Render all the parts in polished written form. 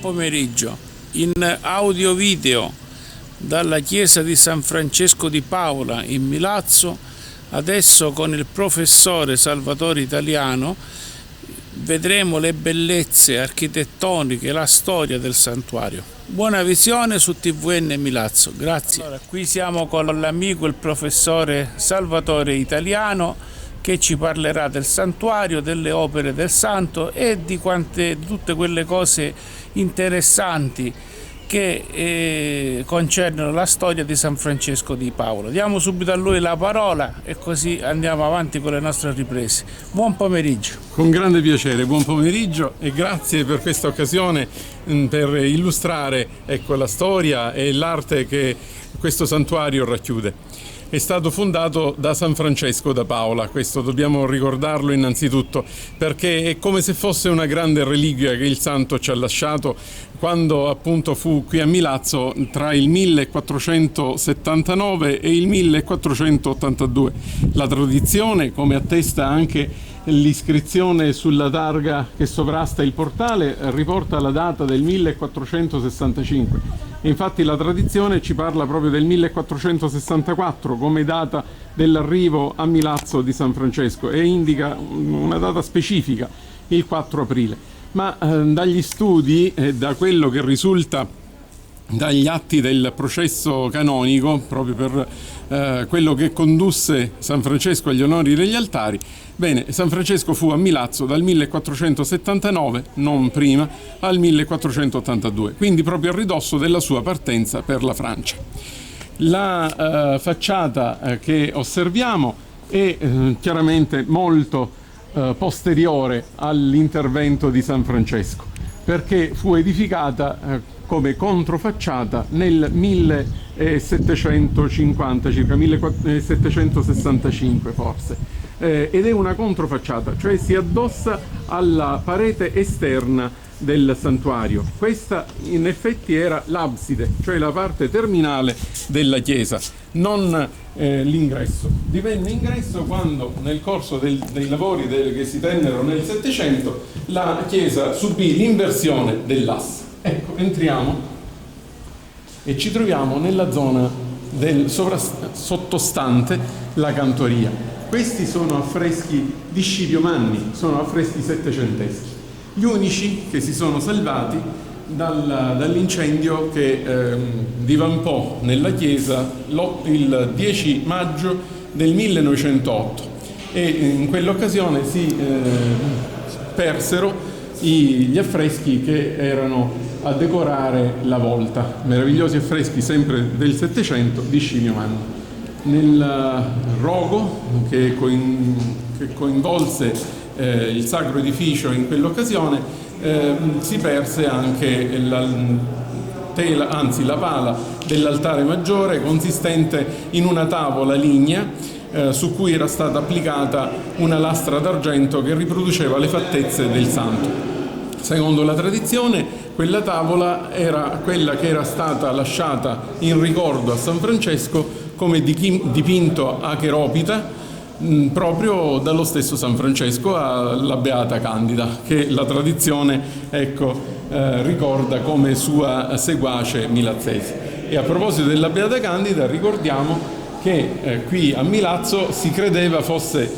pomeriggio in audio-video dalla chiesa di San Francesco di Paola in Milazzo. Adesso con il professore Salvatore Italiano vedremo le bellezze architettoniche e la storia del santuario. Buona visione su TVN Milazzo, grazie. Allora, qui siamo con l'amico il professore Salvatore Italiano che ci parlerà del santuario, delle opere del santo e di tutte quelle cose interessanti che concernono la storia di San Francesco di Paola. Diamo subito a lui la parola e così andiamo avanti con le nostre riprese. Buon pomeriggio. Con grande piacere, buon pomeriggio e grazie per questa occasione per illustrare la storia e l'arte che questo santuario racchiude. È stato fondato da San Francesco da Paola, questo dobbiamo ricordarlo innanzitutto, perché è come se fosse una grande reliquia che il santo ci ha lasciato quando appunto fu qui a Milazzo tra il 1479 e il 1482. La tradizione, come attesta anche l'iscrizione sulla targa che sovrasta il portale, riporta la data del 1465. Infatti la tradizione ci parla proprio del 1464 come data dell'arrivo a Milazzo di San Francesco e indica una data specifica, il 4 aprile. Ma dagli studi e da quello che risulta dagli atti del processo canonico, proprio per quello che condusse San Francesco agli onori degli altari, bene, San Francesco fu a Milazzo dal 1479, non prima, al 1482, quindi proprio a ridosso della sua partenza per la Francia. La facciata che osserviamo è chiaramente molto posteriore all'intervento di San Francesco, perché fu edificata come controfacciata nel 1750, circa 1765 forse, ed è una controfacciata, cioè si addossa alla parete esterna del santuario. Questa in effetti era l'abside, cioè la parte terminale della chiesa, non l'ingresso. Divenne ingresso quando nel corso dei lavori che si tennero nel Settecento la chiesa subì l'inversione dell'asse. Ecco, entriamo e ci troviamo nella zona sottostante la cantoria. Questi sono affreschi di Scipio Manni, sono affreschi settecenteschi, gli unici che si sono salvati dall'incendio che divampò nella chiesa il 10 maggio del 1908 e in quell'occasione si persero gli affreschi che erano a decorare la volta, meravigliosi affreschi sempre del Settecento di Scipio Manni. Nel rogo che coinvolse il sacro edificio in quell'occasione si perse anche la pala dell'altare maggiore, consistente in una tavola lignea su cui era stata applicata una lastra d'argento che riproduceva le fattezze del santo. Secondo la tradizione, quella tavola era quella che era stata lasciata in ricordo a San Francesco come dipinto a Cheropita proprio dallo stesso San Francesco alla Beata Candida, che la tradizione ricorda come sua seguace milazzese. E a proposito della Beata Candida, ricordiamo che qui a Milazzo si credeva fosse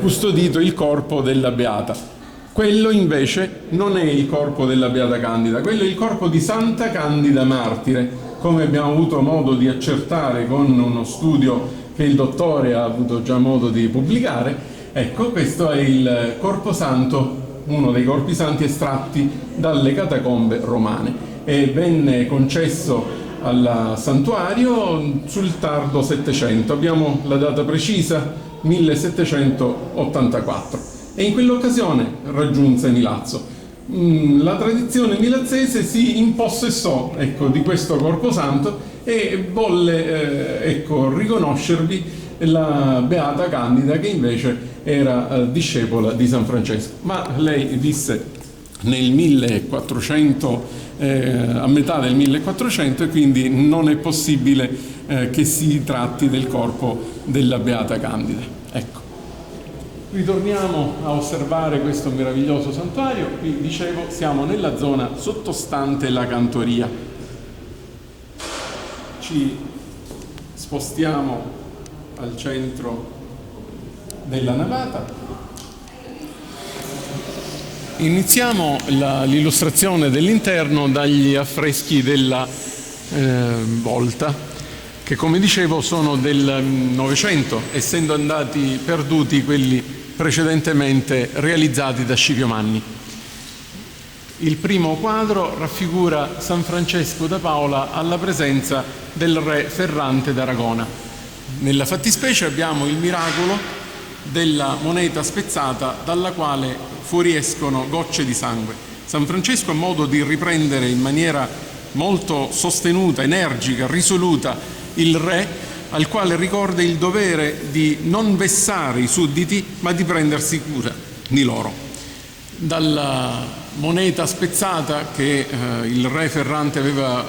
custodito il corpo della Beata. Quello invece non è il corpo della Beata Candida, quello è il corpo di Santa Candida Martire, come abbiamo avuto modo di accertare con uno studio che il dottore ha avuto già modo di pubblicare. Ecco, questo è il corpo santo, uno dei corpi santi estratti dalle catacombe romane e venne concesso al santuario sul tardo Settecento, abbiamo la data precisa, 1784. E in quell'occasione raggiunse Milazzo. La tradizione milazzese si impossessò di questo corpo santo e volle riconoscervi la Beata Candida, che invece era discepola di San Francesco. Ma lei visse nel 1400, a metà del 1400, e quindi non è possibile che si tratti del corpo della Beata Candida. Ecco. Ritorniamo a osservare questo meraviglioso santuario. Qui, dicevo, siamo nella zona sottostante la cantoria. Ci spostiamo al centro della navata. Iniziamo l'illustrazione dell'interno dagli affreschi della volta, che come dicevo sono del Novecento, essendo andati perduti quelli precedentemente realizzati da Scipio Manni. Il primo quadro raffigura San Francesco da Paola alla presenza del re Ferrante d'Aragona. Nella fattispecie abbiamo il miracolo della moneta spezzata dalla quale fuoriescono gocce di sangue. San Francesco, a modo di riprendere in maniera molto sostenuta, energica, risoluta il re, al quale ricorda il dovere di non vessare i sudditi, ma di prendersi cura di loro. Dalla moneta spezzata che il re Ferrante aveva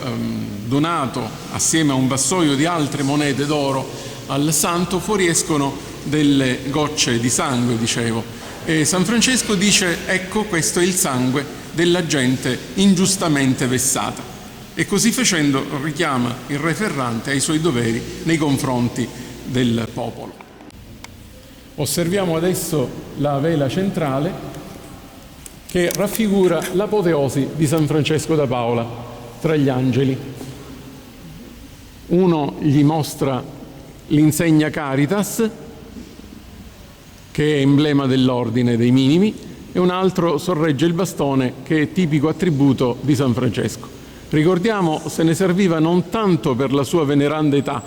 donato assieme a un vassoio di altre monete d'oro al santo fuoriescono delle gocce di sangue, dicevo. E San Francesco dice: ecco, questo è il sangue della gente ingiustamente vessata. E così facendo richiama il re Ferrante ai suoi doveri nei confronti del popolo. Osserviamo adesso la vela centrale che raffigura l'apoteosi di San Francesco da Paola tra gli angeli. Uno gli mostra l'insegna Caritas, che è emblema dell'ordine dei minimi, e un altro sorregge il bastone, che è tipico attributo di San Francesco. Ricordiamo, se ne serviva non tanto per la sua veneranda età,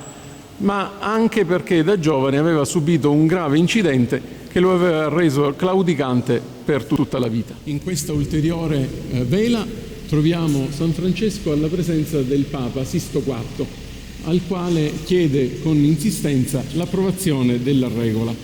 ma anche perché da giovane aveva subito un grave incidente che lo aveva reso claudicante per tutta la vita. In questa ulteriore vela troviamo San Francesco alla presenza del Papa Sisto IV, al quale chiede con insistenza l'approvazione della regola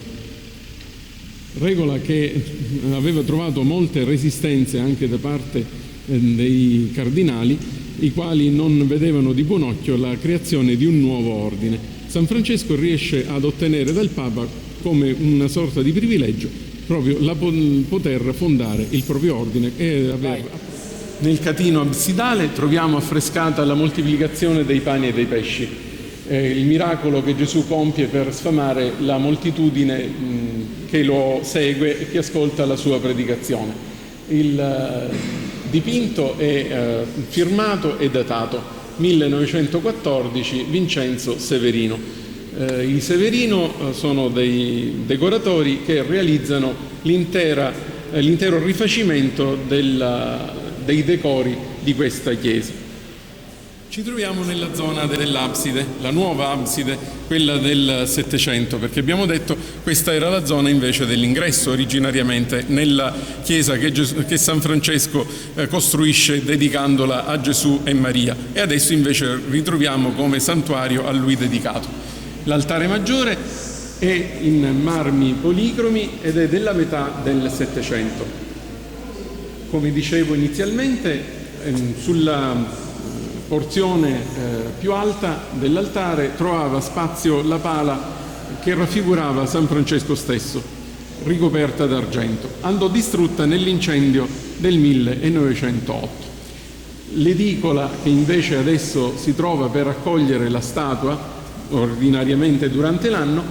che aveva trovato molte resistenze anche da parte dei cardinali, i quali non vedevano di buon occhio la creazione di un nuovo ordine. San Francesco riesce ad ottenere dal Papa, come una sorta di privilegio, proprio la poter fondare il proprio ordine. Nel catino absidale troviamo affrescata la moltiplicazione dei pani e dei pesci, il miracolo che Gesù compie per sfamare la moltitudine che lo segue e che ascolta la sua predicazione. Il dipinto è firmato e datato 1914, Vincenzo Severino. I Severino sono dei decoratori che realizzano l'intero rifacimento dei decori di questa chiesa. Ci troviamo nella zona dell'abside, la nuova abside, quella del Settecento, perché abbiamo detto questa era la zona invece dell'ingresso originariamente nella chiesa che San Francesco costruisce dedicandola a Gesù e Maria, e adesso invece ritroviamo come santuario a lui dedicato. L'altare maggiore è in marmi policromi ed è della metà del Settecento. Come dicevo inizialmente, sulla porzione più alta dell'altare trovava spazio la pala che raffigurava San Francesco stesso, ricoperta d'argento. Andò distrutta nell'incendio del 1908. L'edicola, che invece adesso si trova per accogliere la statua, ordinariamente durante l'anno,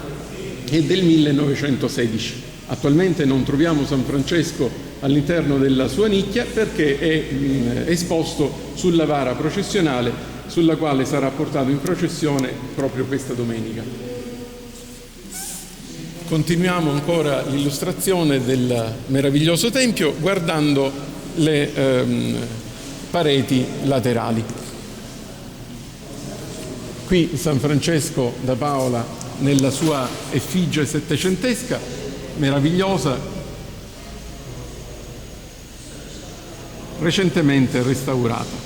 è del 1916. Attualmente non troviamo San Francesco all'interno della sua nicchia perché è esposto sulla vara processionale sulla quale sarà portato in processione proprio questa domenica. Continuiamo ancora l'illustrazione del meraviglioso tempio guardando le pareti laterali. Qui San Francesco da Paola nella sua effigie settecentesca, meravigliosa, recentemente restaurata.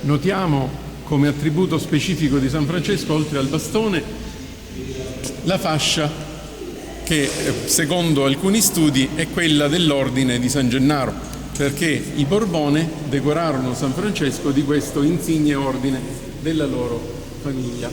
Notiamo come attributo specifico di San Francesco, oltre al bastone, la fascia che secondo alcuni studi è quella dell'ordine di San Gennaro, perché i Borbone decorarono San Francesco di questo insigne ordine della loro famiglia.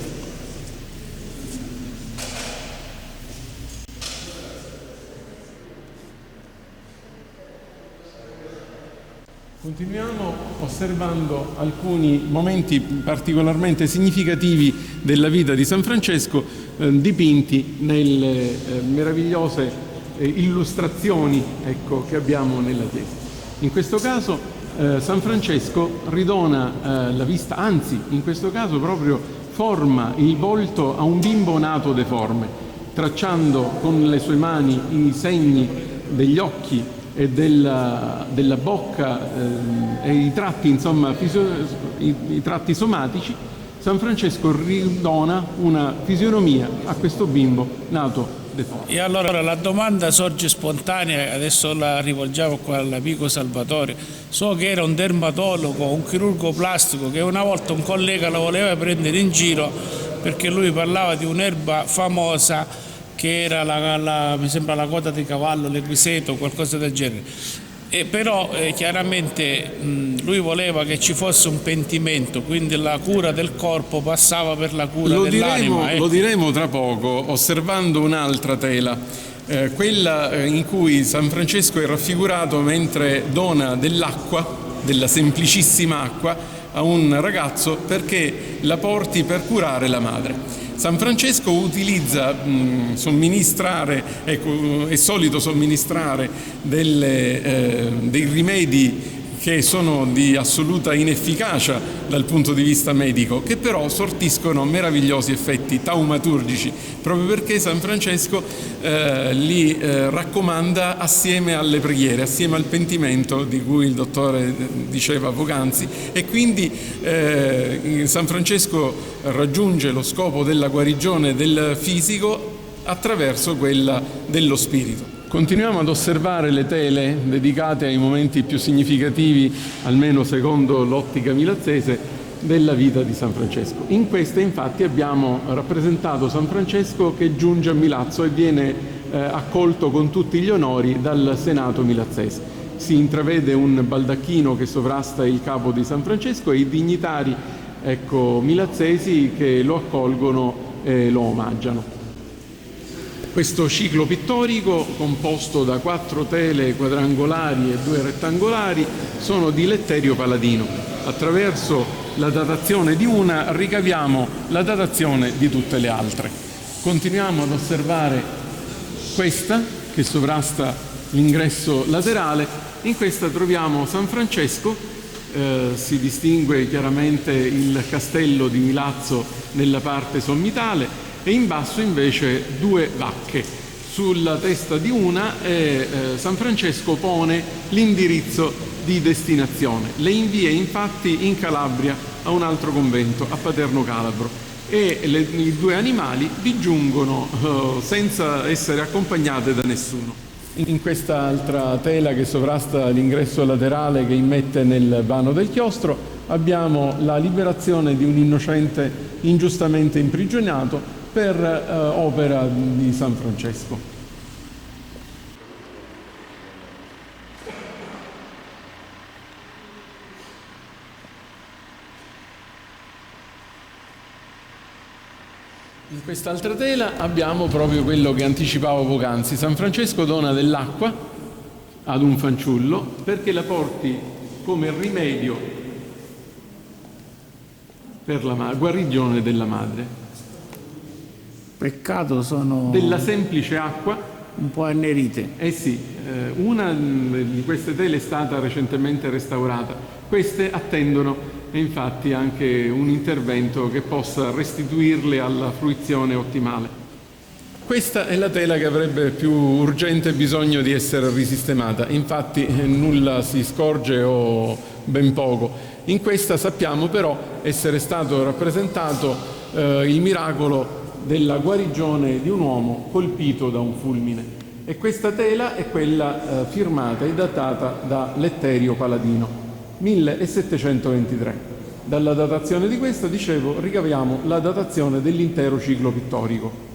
Continuiamo osservando alcuni momenti particolarmente significativi della vita di San Francesco dipinti nelle meravigliose illustrazioni, che abbiamo nella chiesa. In questo caso San Francesco ridona la vista, anzi in questo caso proprio forma il volto a un bimbo nato deforme, tracciando con le sue mani i segni degli occhi e della bocca e i tratti, insomma, i tratti somatici. San Francesco ridona una fisionomia a questo bimbo nato deforme. E allora la domanda sorge spontanea, adesso la rivolgiamo qua all'amico Salvatore. So che era un dermatologo, un chirurgo plastico, che una volta un collega lo voleva prendere in giro perché lui parlava di un'erba famosa che era mi sembra la coda di cavallo, l'equiseto, qualcosa del genere. Però chiaramente lui voleva che ci fosse un pentimento, quindi la cura del corpo passava per la cura dell'anima. Lo diremo tra poco, osservando un'altra tela, quella in cui San Francesco è raffigurato mentre dona dell'acqua, della semplicissima acqua, a un ragazzo perché la porti per curare la madre. San Francesco utilizza, è solito somministrare dei rimedi che sono di assoluta inefficacia dal punto di vista medico, che però sortiscono meravigliosi effetti taumaturgici, proprio perché San Francesco li raccomanda assieme alle preghiere, assieme al pentimento di cui il dottore diceva poc'anzi, e quindi San Francesco raggiunge lo scopo della guarigione del fisico attraverso quella dello spirito. Continuiamo ad osservare le tele dedicate ai momenti più significativi, almeno secondo l'ottica milazzese, della vita di San Francesco. In queste infatti abbiamo rappresentato San Francesco che giunge a Milazzo e viene accolto con tutti gli onori dal Senato milazzese. Si intravede un baldacchino che sovrasta il capo di San Francesco e i dignitari milazzesi che lo accolgono e lo omaggiano. Questo ciclo pittorico, composto da 4 tele quadrangolari e 2 rettangolari, sono di Letterio Paladino. Attraverso la datazione di una ricaviamo la datazione di tutte le altre. Continuiamo ad osservare questa, che sovrasta l'ingresso laterale. In questa troviamo San Francesco, si distingue chiaramente il castello di Milazzo nella parte sommitale, e in basso invece 2 vacche. Sulla testa di una San Francesco pone l'indirizzo di destinazione. Le invia infatti in Calabria a un altro convento, a Paterno Calabro, e i 2 animali vi giungono senza essere accompagnate da nessuno. In questa altra tela che sovrasta l'ingresso laterale che immette nel vano del chiostro abbiamo la liberazione di un innocente ingiustamente imprigionato per opera di San Francesco. In quest'altra tela abbiamo proprio quello che anticipavo poc'anzi. San Francesco dona dell'acqua ad un fanciullo perché la porti come rimedio per la guarigione della madre. Peccato sono della semplice acqua un po' annerite. Sì, una di queste tele è stata recentemente restaurata. Queste attendono infatti anche un intervento che possa restituirle alla fruizione ottimale. Questa è la tela che avrebbe più urgente bisogno di essere risistemata, infatti nulla si scorge o ben poco. In questa sappiamo però essere stato rappresentato il miracolo della guarigione di un uomo colpito da un fulmine. E questa tela è quella firmata e datata da Letterio Paladino, 1723. Dalla datazione di questa, dicevo, ricaviamo la datazione dell'intero ciclo pittorico.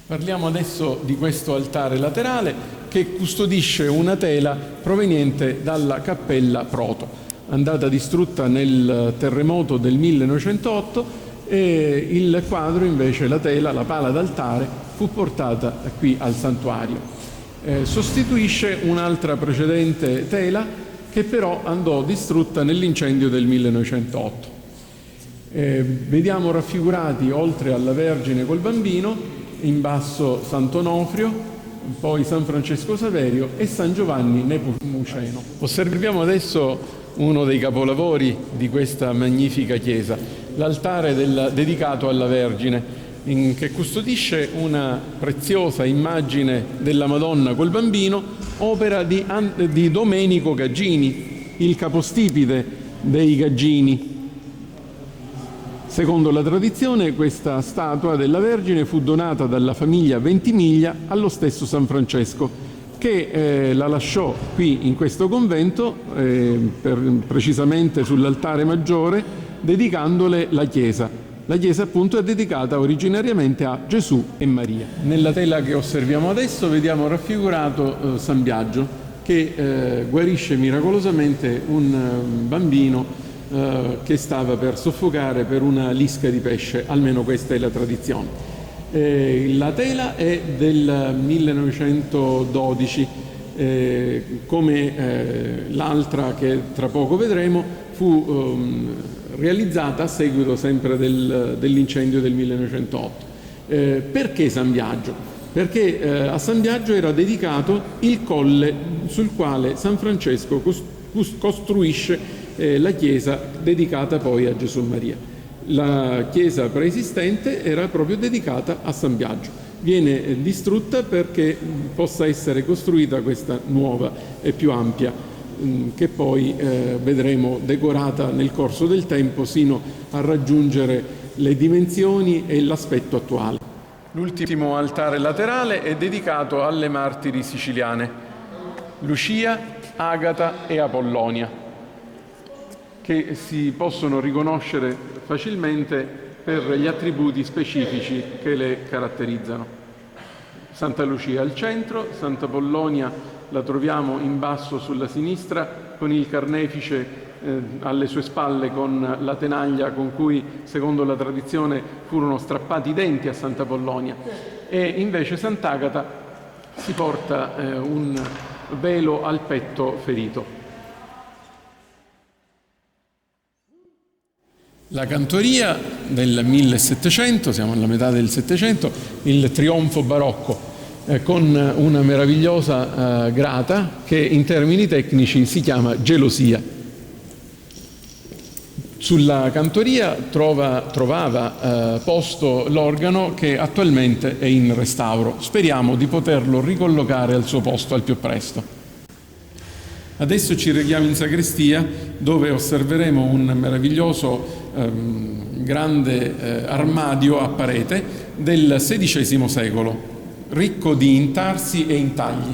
Parliamo adesso di questo altare laterale che custodisce una tela proveniente dalla cappella Proto, andata distrutta nel terremoto del 1908, e il quadro invece, la tela, la pala d'altare, fu portata qui al santuario. Sostituisce un'altra precedente tela che però andò distrutta nell'incendio del 1908. Vediamo raffigurati, oltre alla Vergine col Bambino, in basso Sant'Onofrio, poi San Francesco Saverio e San Giovanni Nepomuceno. Osserviamo adesso uno dei capolavori di questa magnifica chiesa, l'altare dedicato alla Vergine, che custodisce una preziosa immagine della Madonna col Bambino, opera di Domenico Gaggini, il capostipite dei Gaggini. Secondo la tradizione, questa statua della Vergine fu donata dalla famiglia Ventimiglia allo stesso San Francesco, che la lasciò qui in questo convento, precisamente sull'altare maggiore, dedicandole la chiesa. La chiesa appunto è dedicata originariamente a Gesù e Maria. Nella tela che osserviamo adesso vediamo raffigurato San Biagio, che guarisce miracolosamente un bambino che stava per soffocare per una lisca di pesce, almeno questa è la tradizione. La tela è del 1912, come l'altra che tra poco vedremo fu realizzata a seguito sempre dell'incendio del 1908. Perché San Biagio? Perché a San Biagio era dedicato il colle sul quale San Francesco costruisce la chiesa dedicata poi a Gesù e Maria. La chiesa preesistente era proprio dedicata a San Biagio. Viene distrutta perché possa essere costruita questa nuova e più ampia, che poi vedremo decorata nel corso del tempo sino a raggiungere le dimensioni e l'aspetto attuale. L'ultimo altare laterale è dedicato alle martiri siciliane, Lucia, Agata e Apollonia, che si possono riconoscere facilmente per gli attributi specifici che le caratterizzano. Santa Lucia al centro, Santa Apollonia la troviamo in basso sulla sinistra con il carnefice alle sue spalle, con la tenaglia con cui, secondo la tradizione, furono strappati i denti a Santa Apollonia, e invece Sant'Agata si porta un velo al petto ferito. La cantoria del 1700, siamo alla metà del Settecento, il trionfo barocco, con una meravigliosa grata che in termini tecnici si chiama gelosia. Sulla cantoria trovava posto l'organo che attualmente è in restauro. Speriamo di poterlo ricollocare al suo posto al più presto. Adesso ci rechiamo in sacrestia, dove osserveremo un meraviglioso grande armadio a parete del XVI secolo, ricco di intarsi e intagli.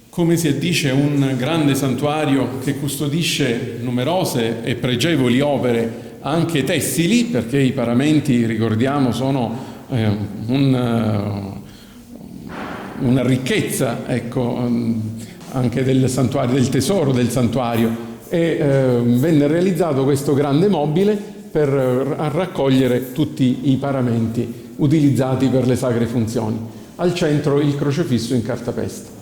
Come si addice un grande santuario che custodisce numerose e pregevoli opere anche tessili, perché i paramenti, ricordiamo, sono una ricchezza, ecco, anche del santuario, del tesoro del santuario, e venne realizzato questo grande mobile per raccogliere tutti i paramenti utilizzati per le sacre funzioni. Al centro il crocefisso in cartapesta.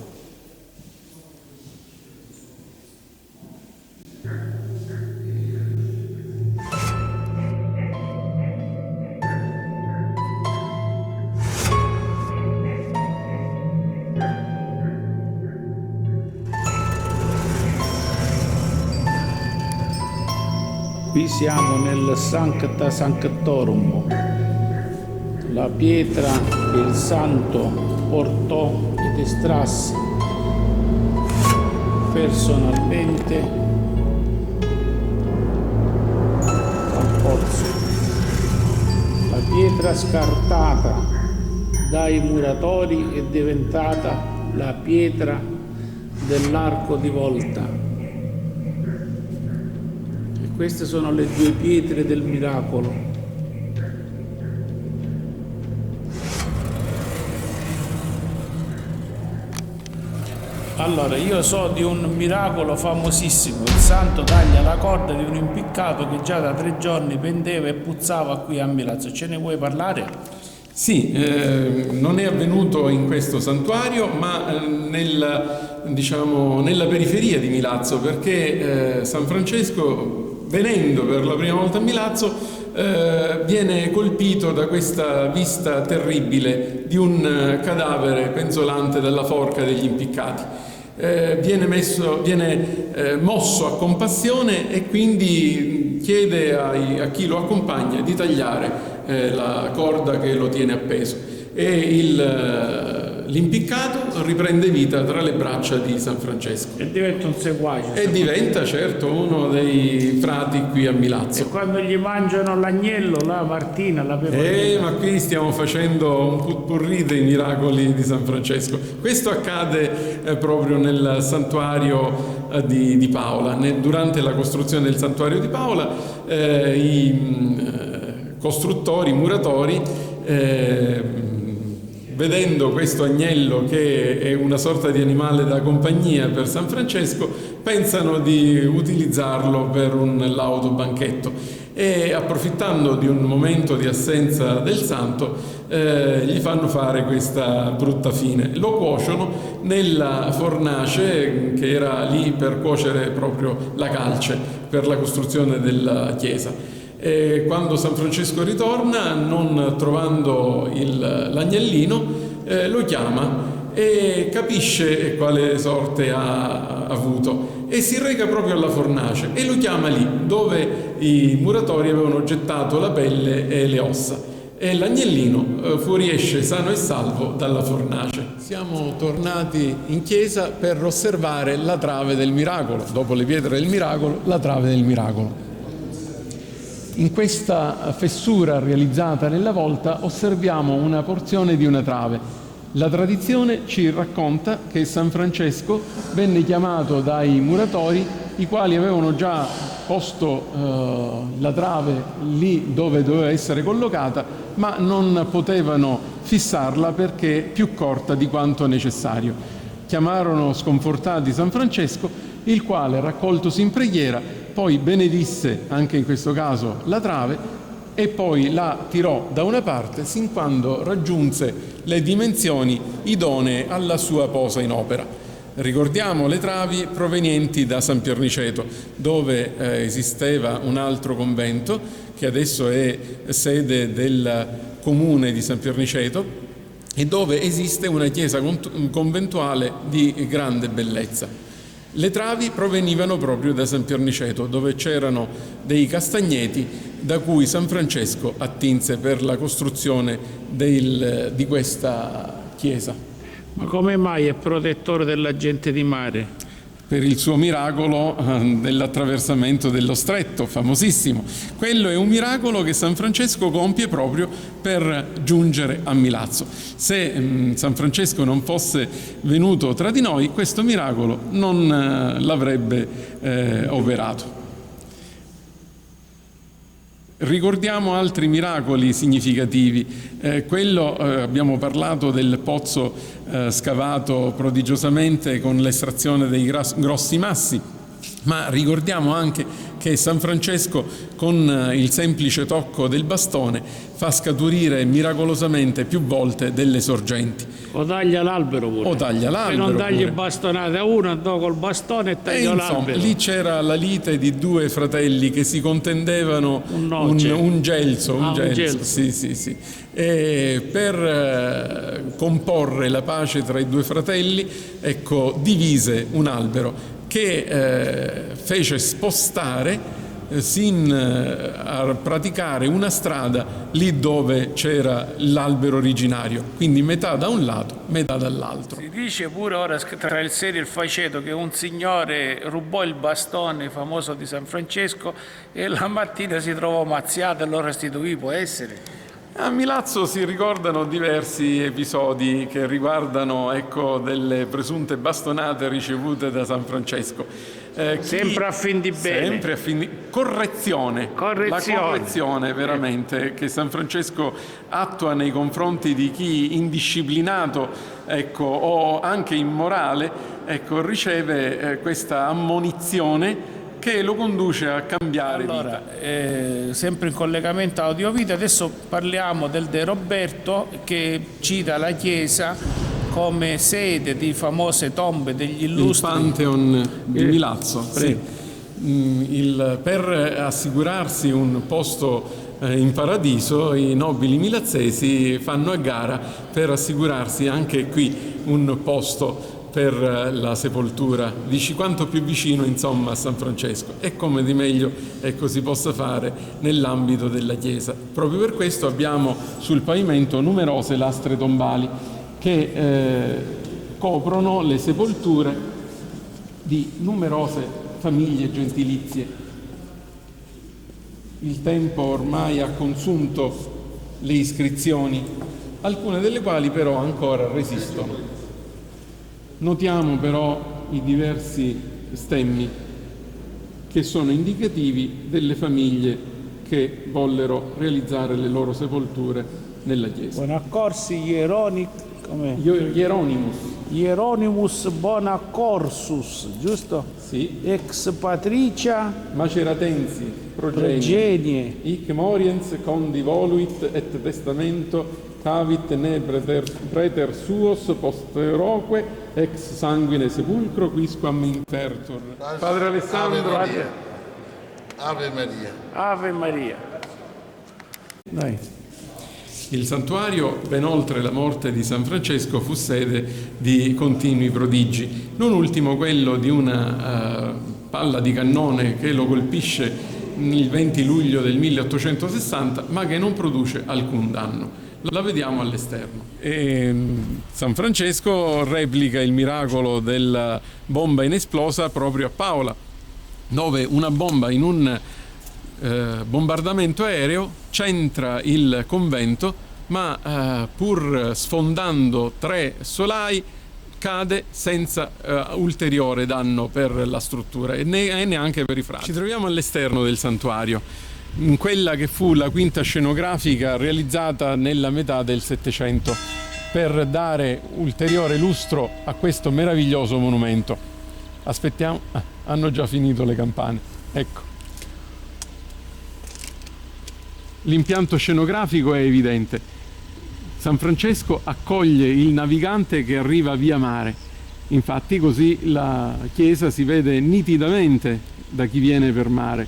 Qui siamo nel Sancta Sanctorum, la pietra che il santo portò ed estrasse personalmente dal pozzo. La pietra scartata dai muratori è diventata la pietra dell'arco di volta. Queste sono le due pietre del miracolo. Allora, io so di un miracolo famosissimo. Il santo taglia la corda di un impiccato che già da 3 giorni pendeva e puzzava qui a Milazzo. Ce ne vuoi parlare? Sì, non è avvenuto in questo santuario, ma nella periferia di Milazzo, perché San Francesco, venendo per la prima volta a Milazzo, viene colpito da questa vista terribile di un cadavere penzolante dalla forca degli impiccati. Viene mosso a compassione e quindi chiede a chi lo accompagna di tagliare la corda che lo tiene appeso, e l'impiccato riprende vita tra le braccia di San Francesco e diventa un seguace, e diventa certo uno dei frati qui a Milazzo. E quando gli mangiano l'agnello, la Martina, la pecorina, ma qui stiamo facendo un putpurri dei miracoli di San Francesco. Questo accade proprio nel santuario di Paola. Durante la costruzione del santuario di Paola i costruttori, i muratori, vedendo questo agnello che è una sorta di animale da compagnia per San Francesco, pensano di utilizzarlo per un lauto banchetto e, approfittando di un momento di assenza del santo, gli fanno fare questa brutta fine. Lo cuociono nella fornace che era lì per cuocere proprio la calce per la costruzione della chiesa. E quando San Francesco ritorna, non trovando l'agnellino, lo chiama e capisce quale sorte ha avuto e si reca proprio alla fornace e lo chiama lì dove i muratori avevano gettato la pelle e le ossa, e l'agnellino fuoriesce sano e salvo dalla fornace. Siamo tornati in chiesa per osservare la trave del miracolo. Dopo le pietre del miracolo, la trave del miracolo. In questa fessura realizzata nella volta osserviamo una porzione di una trave. La tradizione ci racconta che San Francesco venne chiamato dai muratori, i quali avevano già posto la trave lì dove doveva essere collocata, ma non potevano fissarla perché più corta di quanto necessario. Chiamarono sconfortati San Francesco, il quale, raccoltosi in preghiera, poi benedisse anche in questo caso la trave e poi la tirò da una parte sin quando raggiunse le dimensioni idonee alla sua posa in opera. Ricordiamo le travi provenienti da San Pierniceto, dove esisteva un altro convento che adesso è sede del comune di San Pierniceto e dove esiste una chiesa conventuale di grande bellezza. Le travi provenivano proprio da San Pierniceto, dove c'erano dei castagneti da cui San Francesco attinse per la costruzione di questa chiesa. Ma come mai è protettore della gente di mare? Per il suo miracolo dell'attraversamento dello stretto, famosissimo. Quello è un miracolo che San Francesco compie proprio per giungere a Milazzo. Se San Francesco non fosse venuto tra di noi, questo miracolo non l'avrebbe operato. Ricordiamo altri miracoli significativi. Abbiamo parlato del pozzo scavato prodigiosamente con l'estrazione dei grossi massi, ma ricordiamo anche che San Francesco con il semplice tocco del bastone fa scaturire miracolosamente più volte delle sorgenti. O taglia l'albero pure. O taglia l'albero. Se non tagli pure. Bastonate a uno, andò col bastone e tagliò l'albero. Lì c'era la lite di due fratelli che si contendevano un gelso. Sì. E per comporre la pace tra i due fratelli, divise un albero che fece spostare a praticare una strada lì dove c'era l'albero originario, quindi metà da un lato, metà dall'altro. Si dice pure ora tra il serio e il faceto che un signore rubò il bastone famoso di San Francesco e la mattina si trovò mazziato e lo restituì, può essere? A Milazzo si ricordano diversi episodi che riguardano delle presunte bastonate ricevute da San Francesco. sempre a fin di bene. Correzione. La correzione veramente che San Francesco attua nei confronti di chi indisciplinato, ecco, o anche immorale, ecco, riceve questa ammonizione che lo conduce a cambiare vita. Sempre in collegamento audio-video, adesso parliamo del De Roberto, che cita la Chiesa come sede di famose tombe degli illustri. Il Pantheon di Milazzo. Sì. Per assicurarsi un posto in paradiso, i nobili milazzesi fanno a gara per assicurarsi anche qui un posto per la sepoltura, dici quanto più vicino insomma a San Francesco, e come di meglio si possa fare nell'ambito della chiesa. Proprio per questo abbiamo sul pavimento numerose lastre tombali che coprono le sepolture di numerose famiglie gentilizie. Il tempo ormai ha consunto le iscrizioni, alcune delle quali però ancora resistono. Notiamo però i diversi stemmi che sono indicativi delle famiglie che vollero realizzare le loro sepolture nella chiesa. Bonaccorsi Hieronymus Bonaccorsus, giusto? Sì. Ex patricia Maceratensi progenie hic moriens condi voluit et testamento cavit ne praeter suos posteroque ex sanguine sepulcro quisquam infertur. Padre Alessandro. Ave Maria. Ave Maria. Dai. Il santuario, ben oltre la morte di San Francesco, fu sede di continui prodigi, non ultimo quello di una palla di cannone che lo colpisce il 20 luglio del 1860, ma che non produce alcun danno. La vediamo all'esterno. San Francesco replica il miracolo della bomba inesplosa proprio a Paola, dove una bomba in un bombardamento aereo centra il convento, ma pur sfondando 3 solai cade senza ulteriore danno per la struttura e neanche per i frati. Ci troviamo all'esterno del santuario, in quella che fu la quinta scenografica realizzata nella metà del Settecento per dare ulteriore lustro a questo meraviglioso monumento. Aspettiamo, hanno già finito le campane, ecco. L'impianto scenografico è evidente. San Francesco accoglie il navigante che arriva via mare. Infatti così la chiesa si vede nitidamente da chi viene per mare,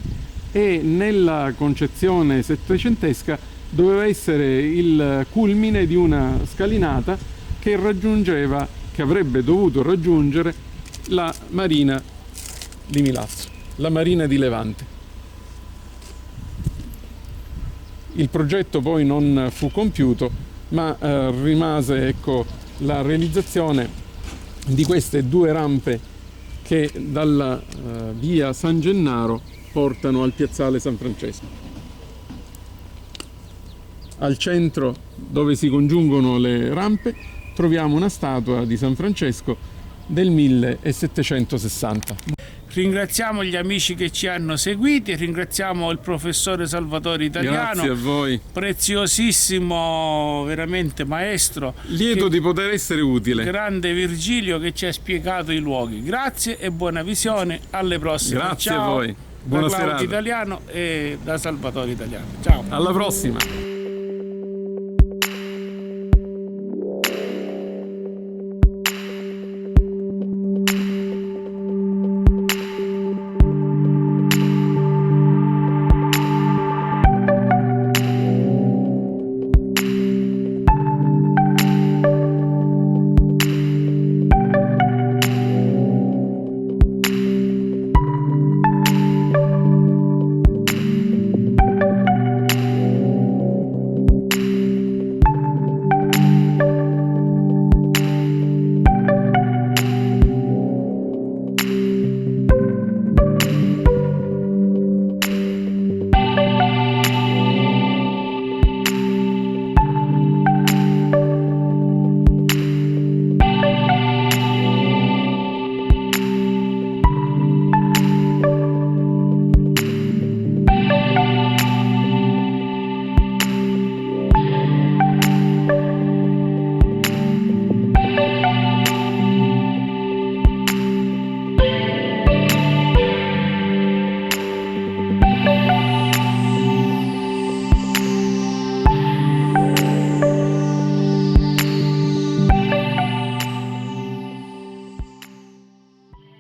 e nella concezione settecentesca doveva essere il culmine di una scalinata che avrebbe dovuto raggiungere la marina di Milazzo, la marina di Levante. Il progetto poi non fu compiuto, ma rimase la realizzazione di queste 2 rampe che dalla via San Gennaro portano al piazzale San Francesco. Al centro, dove si congiungono le rampe, troviamo una statua di San Francesco del 1760. Ringraziamo gli amici che ci hanno seguiti, ringraziamo il professore Salvatore Italiano. Grazie a voi. Preziosissimo, veramente maestro. Lieto di poter essere utile. Grande Virgilio che ci ha spiegato i luoghi. Grazie e buona visione, alle prossime. Grazie Ciao. a voi. Buona da Claudio serata. Italiano e da Salvatore Italiano. Ciao. Alla prossima.